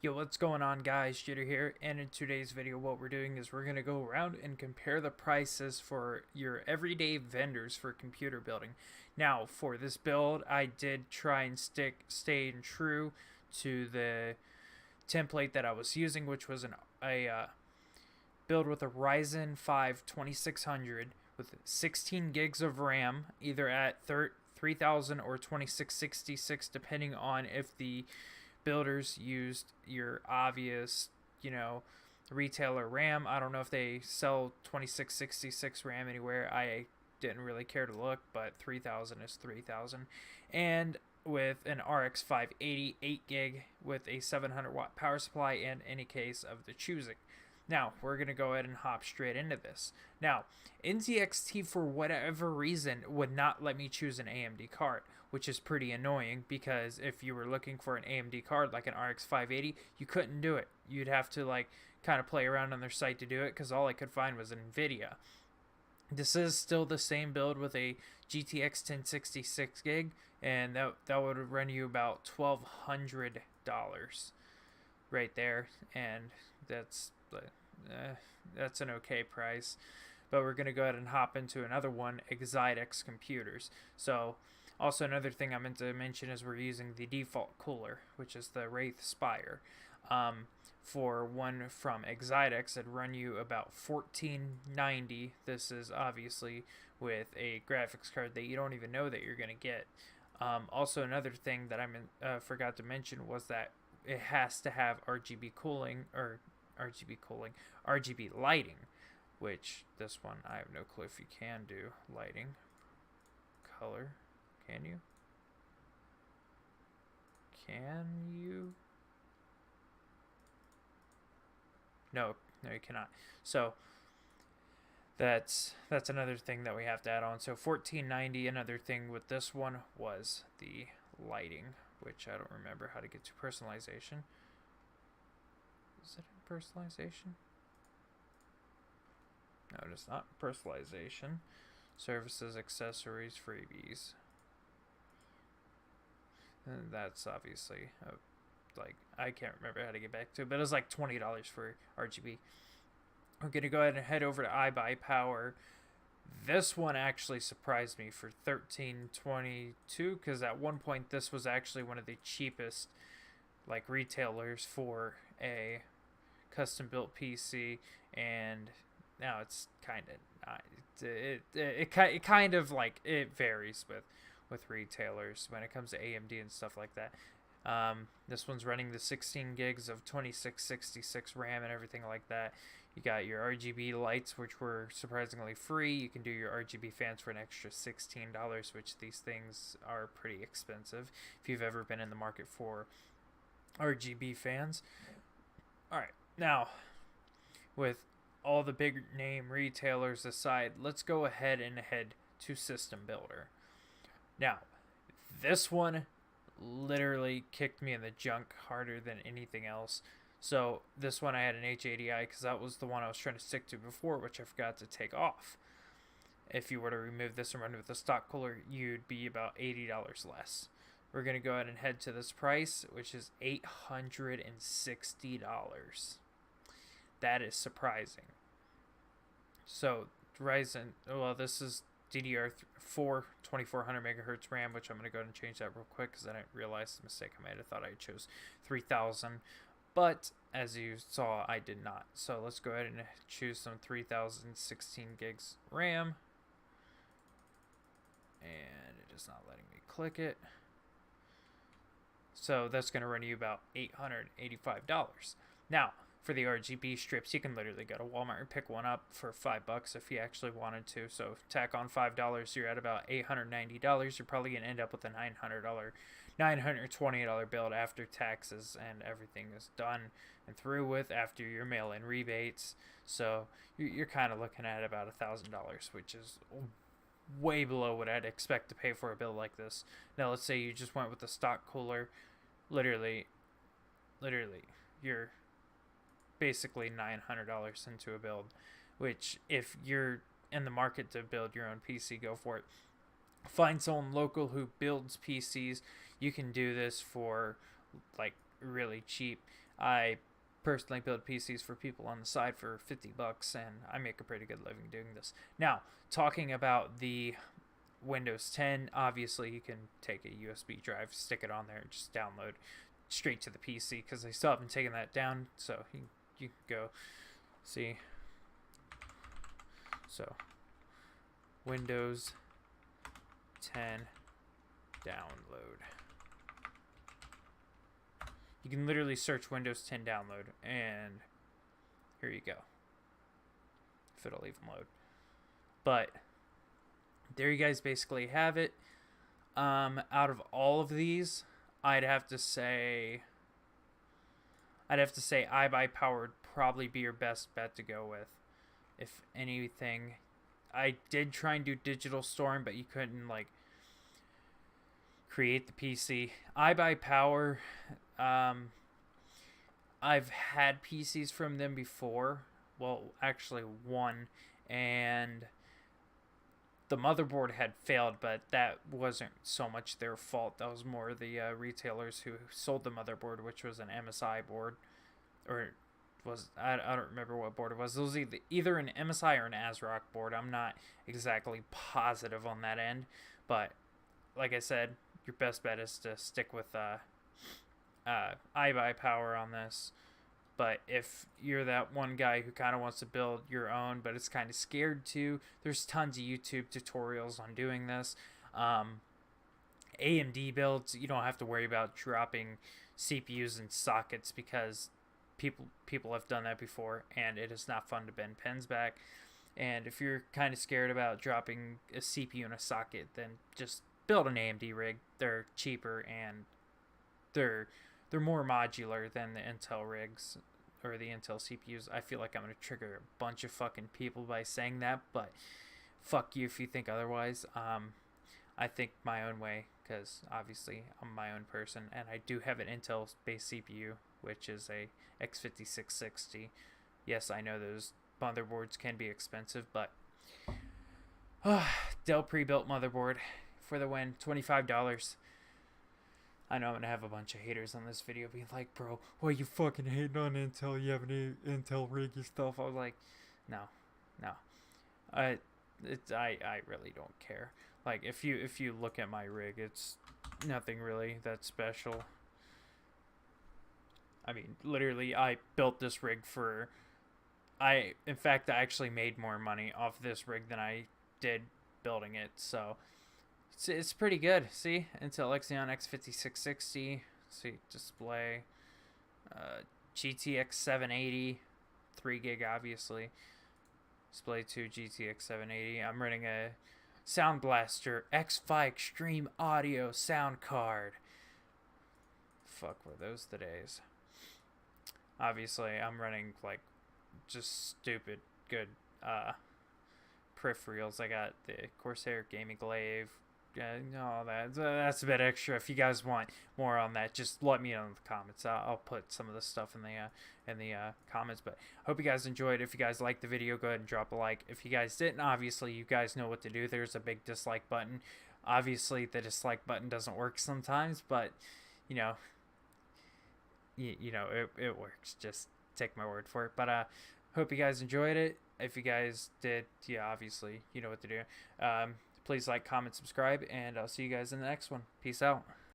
Yo, what's going on, guys? Jitter here, and in today's video what we're doing is we're going to go around and compare the prices for your everyday vendors for computer building. Now, for this build, I did try and stay true to the template that I was using, which was a build with a Ryzen 5 2600 with 16 gigs of RAM, either at 3000 or 2666, depending on if the builders used your obvious, retailer RAM. I don't know if they sell 2666 RAM anywhere. I didn't really care to look, but 3000 is 3000. And with an RX 580 8 gig with a 700 watt power supply in any case of the choosing. Now, we're going to go ahead and hop straight into this. Now, NZXT, for whatever reason, would not let me choose an AMD card, which is pretty annoying because if you were looking for an AMD card like an RX 580, you couldn't do it. You'd have to kind of play around on their site to do it because all I could find was NVIDIA. This is still the same build with a GTX 1066 gig, and that would run you about $1,200 right there, and that's an okay price. But we're going to go ahead and hop into another one, Exytex computers. So also another thing I meant to mention is we're using the default cooler, which is the Wraith Spire. For one from Exytex, it'd run you about $14.90. This is obviously with a graphics card that you don't even know that you're going to get. Also, another thing that I forgot to mention was that it has to have RGB lighting, which this one I have no clue if you can do lighting. Color, can you? No, you cannot. So that's another thing that we have to add on. So $14.90. Another thing with this one was the lighting, which I don't remember how to get to personalization. Is it in personalization? No, it is not personalization. Services, accessories, freebies. And that's obviously I can't remember how to get back to it, but it was like $20 for RGB. We're gonna go ahead and head over to iBuyPower. This one actually surprised me for $13.22 because at one point this was actually one of the cheapest retailers for a custom built PC, and now it's kind of not. It kind of it varies with retailers when it comes to AMD and stuff like that. This one's running the 16 gigs of 2666 RAM and everything like that. You got your RGB lights, which were surprisingly free. You can do your RGB fans for an extra $16, which these things are pretty expensive if you've ever been in the market for RGB fans. Alright, now, with all the big name retailers aside, let's go ahead and head to System Builder. Now, this one literally kicked me in the junk harder than anything else. So this one I had an H80i because that was the one I was trying to stick to before, which I forgot to take off. If you were to remove this and run with the stock cooler, you'd be about $80 less. We're going to go ahead and head to this price, which is $860. That is surprising. So Ryzen, well, this is DDR4 2400 megahertz RAM, which I'm going to go ahead and change that real quick because I didn't realize the mistake I made. I thought I chose 3000, but as you saw, I did not. So let's go ahead and choose some 3016 gigs RAM, and it is not letting me click it. So that's going to run you about $885. Now, for the RGB strips, you can literally go to Walmart and pick one up for $5 if you actually wanted to. So tack on $5, you're at about $890. You're probably going to end up with a $920 build after taxes and everything is done and through with, after your mail-in rebates. So you're kind of looking at about $1,000, which is way below what I'd expect to pay for a build like this. Now, let's say you just went with the stock cooler. Literally, you're basically $900 into a build, which if you're in the market to build your own PC, go for it. Find someone local who builds PCs. You can do this for really cheap. I personally build PCs for people on the side for $50, and I make a pretty good living doing this. Now, talking about the Windows 10, obviously you can take a USB drive, stick it on there, and just download straight to the PC, because they still haven't taken that down, so you can go see. So, Windows 10 download. You can literally search Windows 10 download, and here you go. If it'll even load. But there you guys basically have it. Out of all of these, I'd have to say iBuyPower would probably be your best bet to go with. If anything, I did try and do Digital Storm, but you couldn't like create the PC. iBuyPower, I've had PCs from them before. Well, actually one, and the motherboard had failed, but that wasn't so much their fault. That was more the retailers who sold the motherboard, which was an MSI board, or was I don't remember what board it was. It was either an MSI or an ASRock board. I'm not exactly positive on that end, but like I said, your best bet is to stick with iBuyPower on this. But if you're that one guy who kind of wants to build your own, but is kind of scared to, there's tons of YouTube tutorials on doing this. AMD builds, you don't have to worry about dropping CPUs and sockets, because people have done that before, and it is not fun to bend pins back. And if you're kind of scared about dropping a CPU and a socket, then just build an AMD rig. They're cheaper, and they're more modular than the Intel rigs or the Intel CPUs. I feel like I'm going to trigger a bunch of fucking people by saying that, but fuck you if you think otherwise. I think my own way, because obviously I'm my own person, and I do have an Intel-based CPU, which is a X5660. Yes, I know those motherboards can be expensive, but Dell pre-built motherboard for the win, $25. I know I'm gonna have a bunch of haters on this video being like, bro, why you fucking hating on Intel? You have any Intel riggy stuff? I was like, no. I really don't care. Like, if you look at my rig, it's nothing really that special. I mean, literally, I built this rig in fact, I actually made more money off this rig than I did building it, so it's pretty good. See, Intel Xeon X5660. See, display, GTX 780, 3 gig obviously. Display 2 GTX 780. I'm running a Sound Blaster X-Fi Extreme Audio sound card. Fuck, were those the days? Obviously, I'm running like just stupid good peripherals. I got the Corsair Gaming Glaive. No, that's a bit extra. If you guys want more on that, just let me know in the comments. I'll put some of the stuff in the comments. But hope you guys enjoyed. If you guys liked the video, go ahead and drop a like. If you guys didn't, obviously you guys know what to do. There's a big dislike button. Obviously the dislike button doesn't work sometimes, but you know it works. Just take my word for it. But hope you guys enjoyed it. If you guys did, yeah, obviously you know what to do. Please like, comment, subscribe, and I'll see you guys in the next one. Peace out.